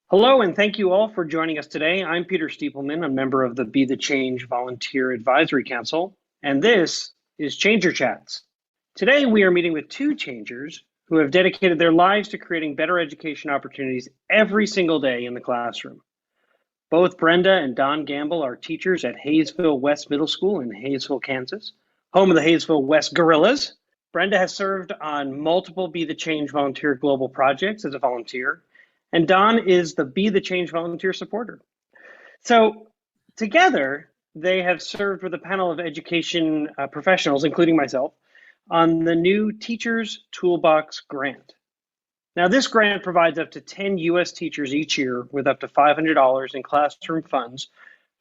Hello, and thank you all for joining us today. I'm Peter Stiepleman, a member of the Be the Change Volunteer Advisory Council, and this is Changer Chats. Today, we are meeting with two changers who have dedicated their lives to creating better education opportunities every single day in the classroom. Both Brenda and Don Gamble are teachers at Haysville West Middle School in Haysville, Kansas, home of the Haysville West Gorillas. Brenda has served on multiple Be the Change volunteer global projects as a volunteer, and Don is the Be the Change volunteer supporter. So together, they have served with a panel of education professionals, including myself, on the new Teachers Toolbox Grant. Now, this grant provides up to 10 U.S. teachers each year with up to $500 in classroom funds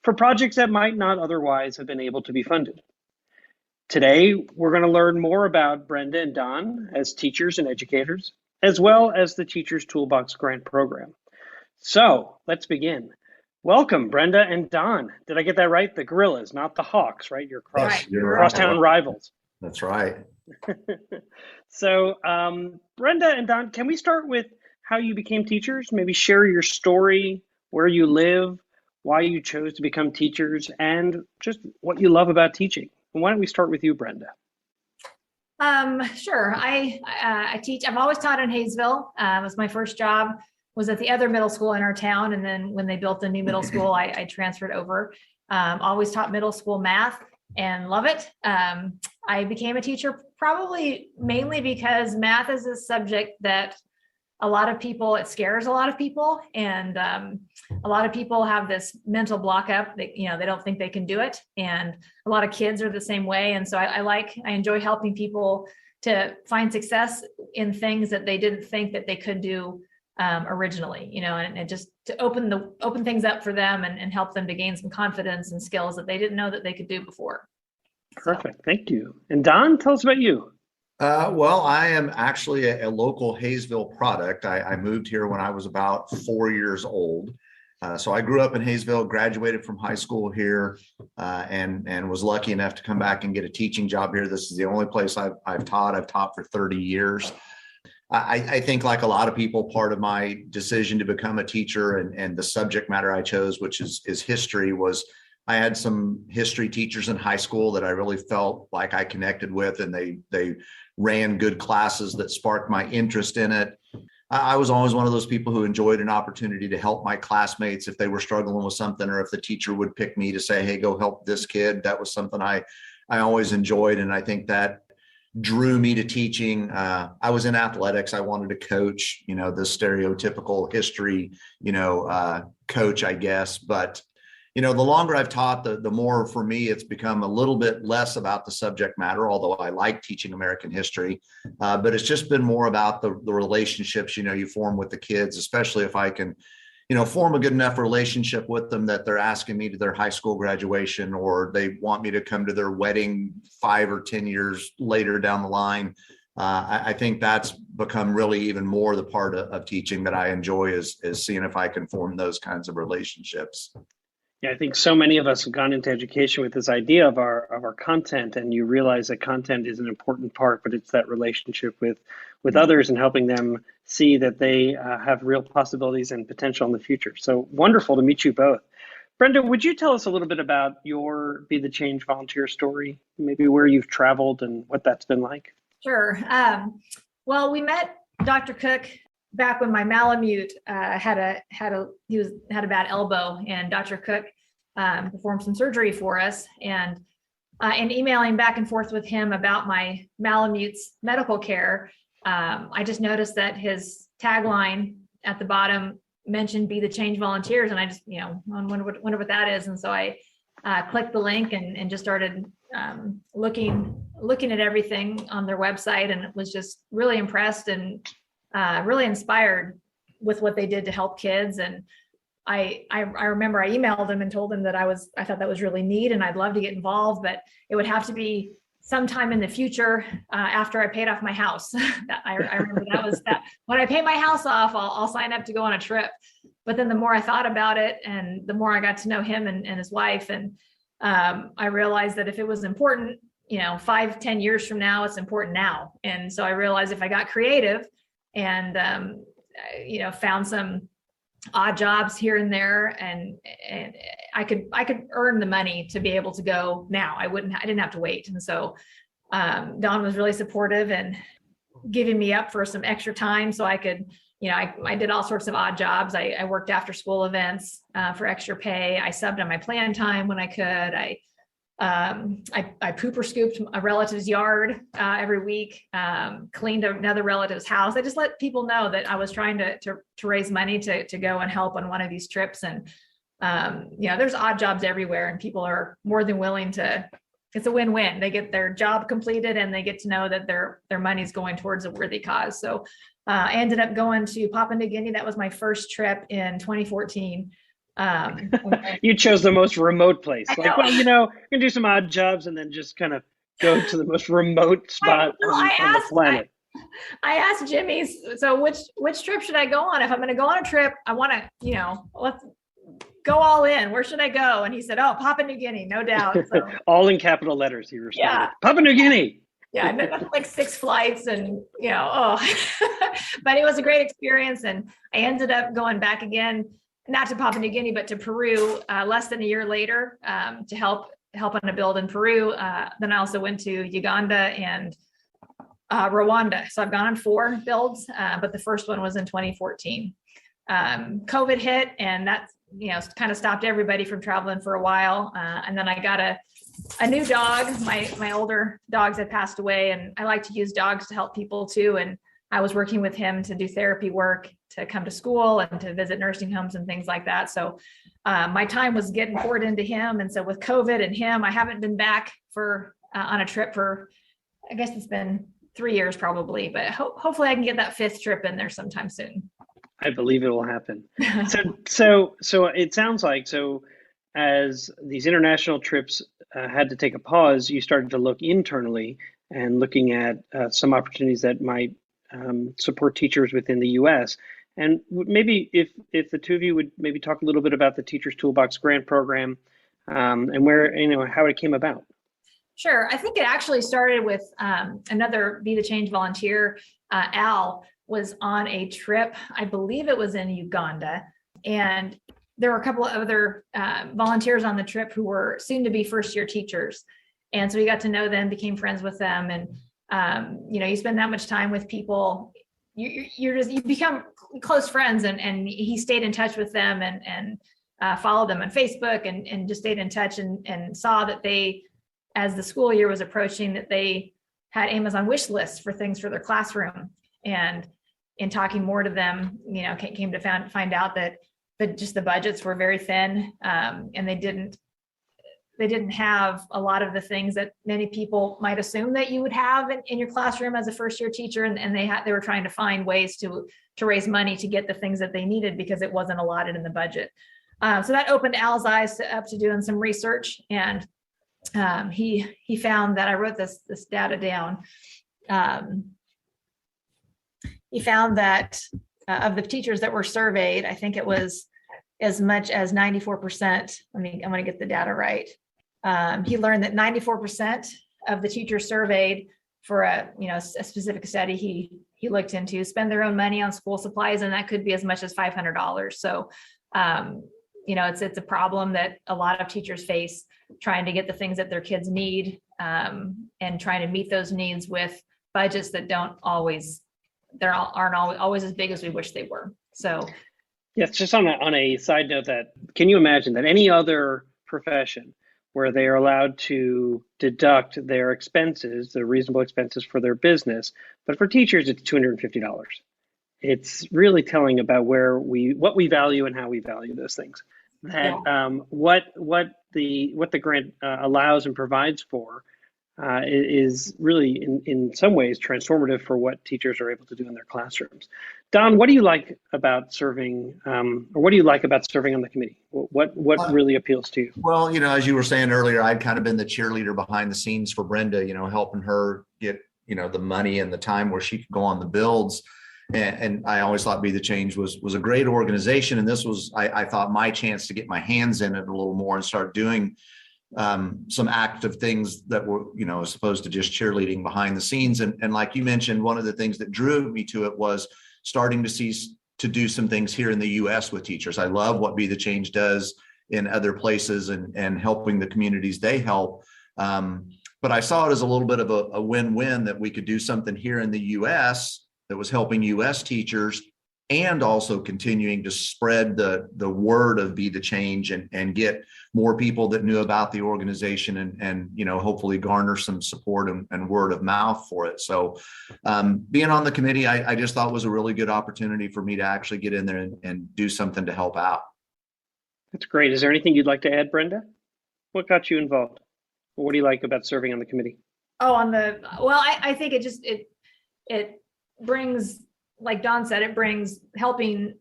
for projects that might not otherwise have been able to be funded. Today, we're going to learn more about Brenda and Don as teachers and educators, as well as the Teachers Toolbox Grant program. So let's begin. Welcome, Brenda and Don. Did I get that right? The Gorillas, not the Hawks, right? You're crosstown rivals. That's right. So Brenda and Don, can we start with how you became teachers? Maybe share your story, where you live, why you chose to become teachers, and just what you love about teaching. And why don't we start with you, Brenda? Sure. I teach. I've always taught in Haysville. It was my first job. Was at the other middle school in our town, and then when they built a new middle school, I transferred over. Always taught middle school math and love it. I became a teacher probably mainly because math is a subject that it scares a lot of people, and a lot of people have this mental block up that they don't think they can do it, and a lot of kids are the same way. And so I enjoy helping people to find success in things that they didn't think that they could do originally, and just to open things up for them and help them to gain some confidence and skills that they didn't know that they could do before. Perfect. Thank you. And Don, tell us about you. Well, I am actually a local Haysville product. I moved here when I was about 4 years old. So I grew up in Haysville, graduated from high school here, and was lucky enough to come back and get a teaching job here. This is the only place I've taught. I've taught for 30 years. I think, like a lot of people, part of my decision to become a teacher and the subject matter I chose, which is history, was I had some history teachers in high school that I really felt like I connected with, and they ran good classes that sparked my interest in it. I was always one of those people who enjoyed an opportunity to help my classmates if they were struggling with something, or if the teacher would pick me to say, hey, go help this kid. That was something I always enjoyed. And I think that drew me to teaching. I was in athletics. I wanted to coach, the stereotypical history, coach, I guess. But, the longer I've taught, the more for me, it's become a little bit less about the subject matter, although I like teaching American history. But it's just been more about the relationships, you form with the kids, especially if I can, form a good enough relationship with them that they're asking me to their high school graduation, or they want me to come to their wedding 5 or 10 years later down the line. I think that's become really even more the part of teaching that I enjoy is seeing if I can form those kinds of relationships. Yeah, I think so many of us have gone into education with this idea of our content, and you realize that content is an important part, but it's that relationship with others and helping them see that they have real possibilities and potential in the future. So wonderful to meet you both. Brenda, would you tell us a little bit about your Be the Change volunteer story, maybe where you've traveled and what that's been like? Sure. Well, we met Dr. Cook back when my Malamute had a bad elbow, and Dr. Cook performed some surgery for us. And in emailing back and forth with him about my Malamute's medical care, I just noticed that his tagline at the bottom mentioned "Be the Change Volunteers," and I just wonder what that is. And so I clicked the link and just started looking at everything on their website, and was just really impressed and really inspired with what they did to help kids. And I remember I emailed them and told them that I thought that was really neat and I'd love to get involved, but it would have to be sometime in the future after I paid off my house. I remember that when I pay my house off, I'll sign up to go on a trip. But then the more I thought about it, and the more I got to know him and his wife, and I realized that if it was important, 5-10 years from now, it's important now. And so I realized if I got creative and found some odd jobs here and there, and I could earn the money to be able to go now. I didn't have to wait. And so Don was really supportive and giving me up for some extra time so I could, I did all sorts of odd jobs. I worked after school events for extra pay. I subbed on my plan time when I could. I poop or scooped a relative's yard every week, cleaned another relative's house. I just let people know that I was trying to raise money to go and help on one of these trips. And, there's odd jobs everywhere, and people are more than willing to. It's a win-win. They get their job completed and they get to know that their money's going towards a worthy cause. So I ended up going to Papua New Guinea. That was my first trip in 2014. You chose the most remote place. Like, well, you can do some odd jobs and then just kind of go to the most remote spot on the planet. I asked Jimmy, so which trip should I go on? If I'm going to go on a trip, I want to, let's go all in. Where should I go? And he said, Papua New Guinea, no doubt. So, all in capital letters, he responded. Papua New Guinea. Yeah, like 6 flights and, but it was a great experience. And I ended up going back again, not to Papua New Guinea, but to Peru less than a year later to help on a build in Peru. Then I also went to Uganda and Rwanda. So I've gone on 4 builds, but the first one was in 2014. COVID hit, and that's, kind of stopped everybody from traveling for a while. And then I got a new dog. My older dogs had passed away, and I like to use dogs to help people too. And I was working with him to do therapy work, to come to school and to visit nursing homes and things like that. So my time was getting poured into him. And so with COVID and him, I haven't been back on a trip for, I guess it's been 3 years probably, but hopefully I can get that 5th trip in there sometime soon. I believe it will happen. So it sounds like, as these international trips had to take a pause, you started to look internally and looking at some opportunities that might support teachers within the U.S. And maybe if the two of you would maybe talk a little bit about the Teachers Toolbox Grant program and where, how it came about. Sure. I think it actually started with another Be the Change volunteer, Al, was on a trip. I believe it was in Uganda. And there were a couple of other volunteers on the trip who were soon to be first-year teachers. And so we got to know them, became friends with them. And, you spend that much time with people, you become close friends. And he stayed in touch with them and followed them on Facebook and just stayed in touch and saw that they, as the school year was approaching, that they had Amazon wish lists for things for their classroom. And in talking more to them, came to find out that just the budgets were very thin, and they didn't have a lot of the things that many people might assume that you would have in your classroom as a first-year teacher. And they were trying to find ways to raise money to get the things that they needed because it wasn't allotted in the budget. So that opened Al's eyes up to doing some research, and he found that I wrote this data down. He found that of the teachers that were surveyed, I think it was as much as 94%. I'm going to get the data right. He learned that 94% of the teachers surveyed for a specific study he looked into spend their own money on school supplies, and that could be as much as $500. So, it's a problem that a lot of teachers face, trying to get the things that their kids need, and trying to meet those needs with budgets that aren't always as big as we wish they were. So, yes, just on a side note, that can you imagine that any other profession where they are allowed to deduct their expenses, their reasonable expenses for their business, but for teachers it's $250. It's really telling about what we value and how we value those things. That what the grant allows and provides for is really in some ways transformative for what teachers are able to do in their classrooms. Don, what do you like about serving, or what do you like about serving on the committee? What really appeals to you? Well, as you were saying earlier, I'd kind of been the cheerleader behind the scenes for Brenda, helping her get, the money and the time where she could go on the builds. And I always thought Be the Change was a great organization. And this was, I thought, my chance to get my hands in it a little more and start doing some active things that were, as opposed to just cheerleading behind the scenes. And like you mentioned, one of the things that drew me to it was starting to see to do some things here in the US with teachers. I love what Be the Change does in other places and helping the communities they help. But I saw it as a little bit of a win-win that we could do something here in the US that was helping US teachers and also continuing to spread the word of Be the Change and get more people that knew about the organization and hopefully garner some support and word of mouth for it. So being on the committee, I just thought was a really good opportunity for me to actually get in there and do something to help out. That's great. Is there anything you'd like to add, Brenda? What got you involved? What do you like about serving on the committee? I think it brings, like Don said, it brings helping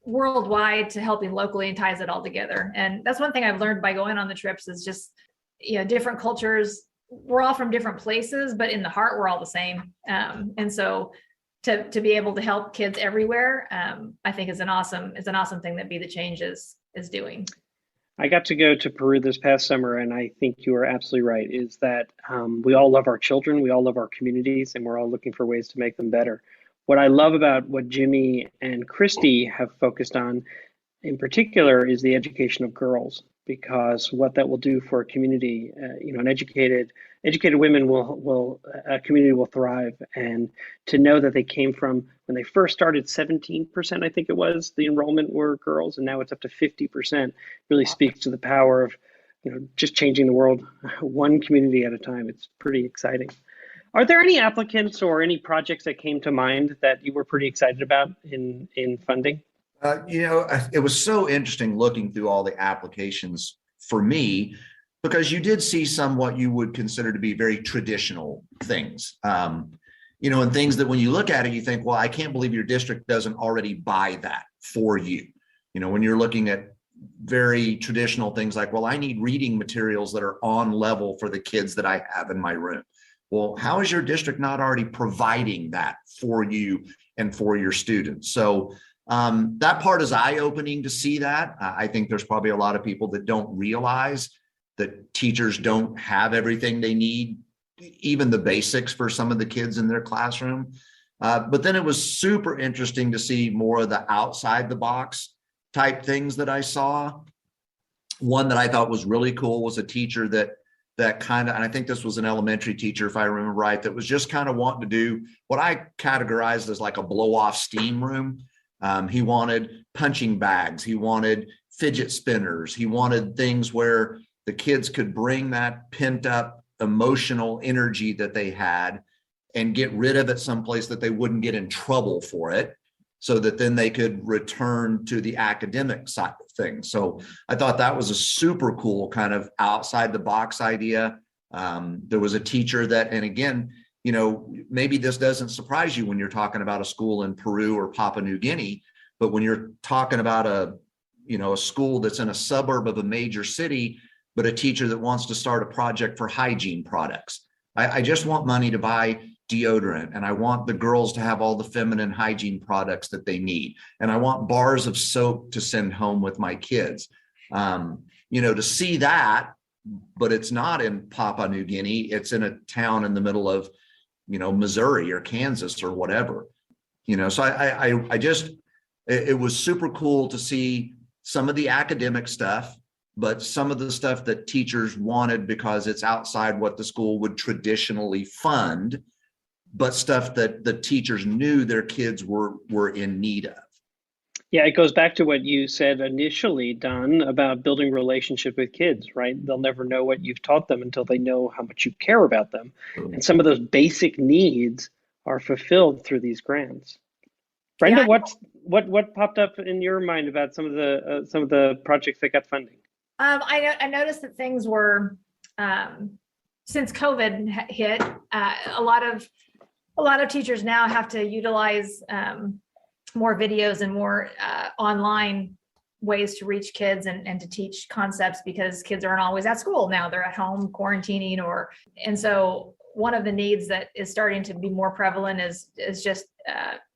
worldwide to helping locally and ties it all together. And that's one thing I've learned by going on the trips is just, different cultures. We're all from different places, but in the heart, we're all the same. And so to be able to help kids everywhere, I think is an awesome thing that Be the Change is doing. I got to go to Peru this past summer, and I think you are absolutely right, is that we all love our children, we all love our communities, and we're all looking for ways to make them better. What I love about what Jimmy and Christy have focused on in particular is the education of girls, because what that will do for a community, an educated women a community will thrive. And to know that they came from, when they first started, 17%, I think it was, the enrollment were girls, and now it's up to 50%, really speaks to the power of, just changing the world one community at a time. It's pretty exciting. Are there any applicants or any projects that came to mind that you were pretty excited about in funding? It was so interesting looking through all the applications for me, because you did see some what you would consider to be very traditional things, and things that when you look at it, you think, well, I can't believe your district doesn't already buy that for you. When you're looking at very traditional things like, well, I need reading materials that are on level for the kids that I have in my room. Well, how is your district not already providing that for you and for your students? So that part is eye-opening to see that. I think there's probably a lot of people that don't realize that teachers don't have everything they need, even the basics for some of the kids in their classroom. But then it was super interesting to see more of the outside the box type things that I saw. One that I thought was really cool was a teacher that kind of, and I think this was an elementary teacher, if I remember right, that was just kind of wanting to do what I categorized as like a blow-off steam room. He wanted punching bags. He wanted fidget spinners. He wanted things where the kids could bring that pent up emotional energy that they had and get rid of it someplace that they wouldn't get in trouble for it, so that then they could return to the academic side of things. So I thought that was a super cool kind of outside the box idea. There was a teacher that, and again, maybe this doesn't surprise you when you're talking about a school in Peru or Papua New Guinea, but when you're talking about a school that's in a suburb of a major city, but a teacher that wants to start a project for hygiene products. I just want money to buy deodorant, and I want the girls to have all the feminine hygiene products that they need. And I want bars of soap to send home with my kids. To see that, but it's not in Papua New Guinea, it's in a town in the middle of, Missouri or Kansas or whatever, so it was super cool to see some of the academic stuff, but some of the stuff that teachers wanted because it's outside what the school would traditionally fund, but stuff that the teachers knew their kids were in need of. Yeah, it goes back to what you said initially, Don, about building relationship with kids, right? They'll never know what you've taught them until they know how much you care about them. And some of those basic needs are fulfilled through these grants. Brenda, what popped up in your mind about some of the projects that got funding? I noticed that things were, since COVID hit, a lot of teachers now have to utilize more videos and more online ways to reach kids and to teach concepts, because kids aren't always at school now. They're at home quarantining, and so one of the needs that is starting to be more prevalent is just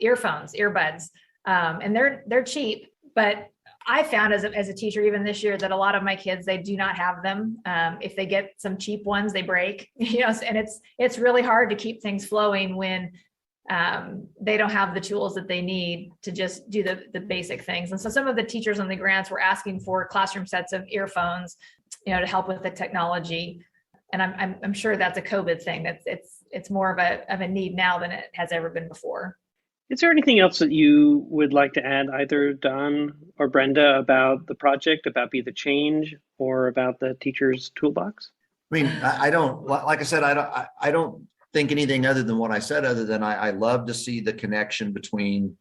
earbuds, and they're cheap, but I found as a teacher, even this year, that a lot of my kids, they do not have them. If they get some cheap ones, they break, and it's really hard to keep things flowing when they don't have the tools that they need to just do the basic things. And so some of the teachers on the grants were asking for classroom sets of earphones, to help with the technology. And I'm sure that's a COVID thing. It's more of a need now than it has ever been before. Is there anything else that you would like to add, either Don or Brenda, about the project, about Be the Change, or about the Teachers Toolbox? I mean, I don't, like I said, I don't think anything other than what I said, other than I love to see the connection between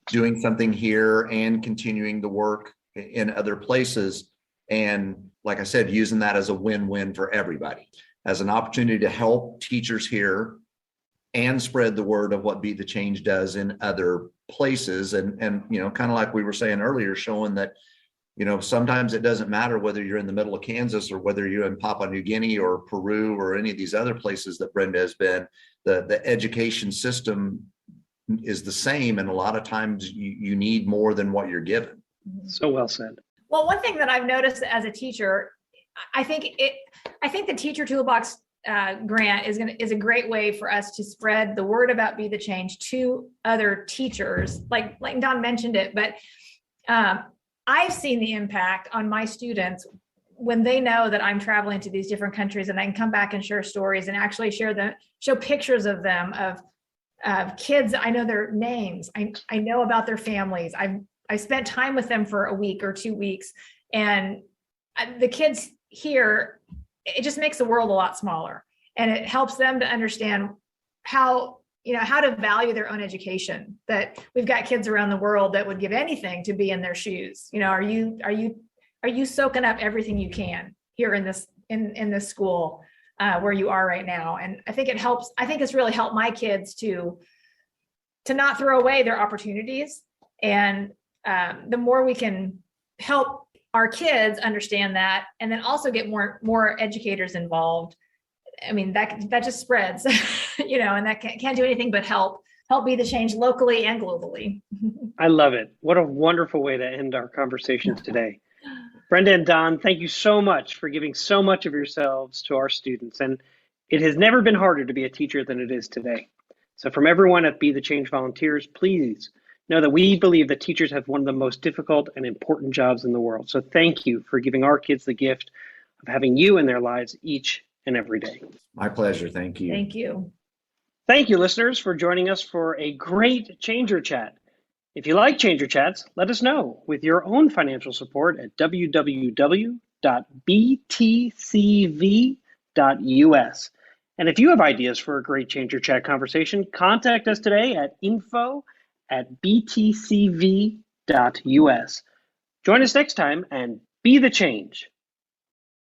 doing something here and continuing the work in other places. And like I said, using that as a win-win for everybody, as an opportunity to help teachers here and spread the word of what Be the Change does in other places. And kind of like we were saying earlier, showing that, sometimes it doesn't matter whether you're in the middle of Kansas or whether you're in Papua New Guinea or Peru or any of these other places that Brenda has been. The education system is the same, and a lot of times you need more than what you're given. So well said. Well, one thing that I've noticed as a teacher, I think the Teacher Toolbox grant is a great way for us to spread the word about Be the Change to other teachers. Like Don mentioned it, but I've seen the impact on my students when they know that I'm traveling to these different countries, and I can come back and share stories and actually show pictures of them, of kids. I know their names. I know about their families. I spent time with them for a week or 2 weeks, and the kids here, it just makes the world a lot smaller, and it helps them to understand how to value their own education. That we've got kids around the world that would give anything to be in their shoes. Are you soaking up everything you can here in this school where you are right now? And I think it helps. I think it's really helped my kids to not throw away their opportunities. And the more we can help our kids understand that, and then also get more educators involved, I mean, that just spreads, and that can't do anything but help Be the Change locally and globally. I love it. What a wonderful way to end our conversations today. Brenda and Don, thank you so much for giving so much of yourselves to our students. And it has never been harder to be a teacher than it is today. So from everyone at Be the Change volunteers, please know that we believe that teachers have one of the most difficult and important jobs in the world. So thank you for giving our kids the gift of having you in their lives each and every day. My pleasure. Thank you. Thank you. Thank you, listeners, for joining us for a great Changer Chat. If you like Changer Chats, let us know with your own financial support at www.btcv.us. And if you have ideas for a great Changer Chat conversation, contact us today at info@btcv.us. Join us next time and be the change.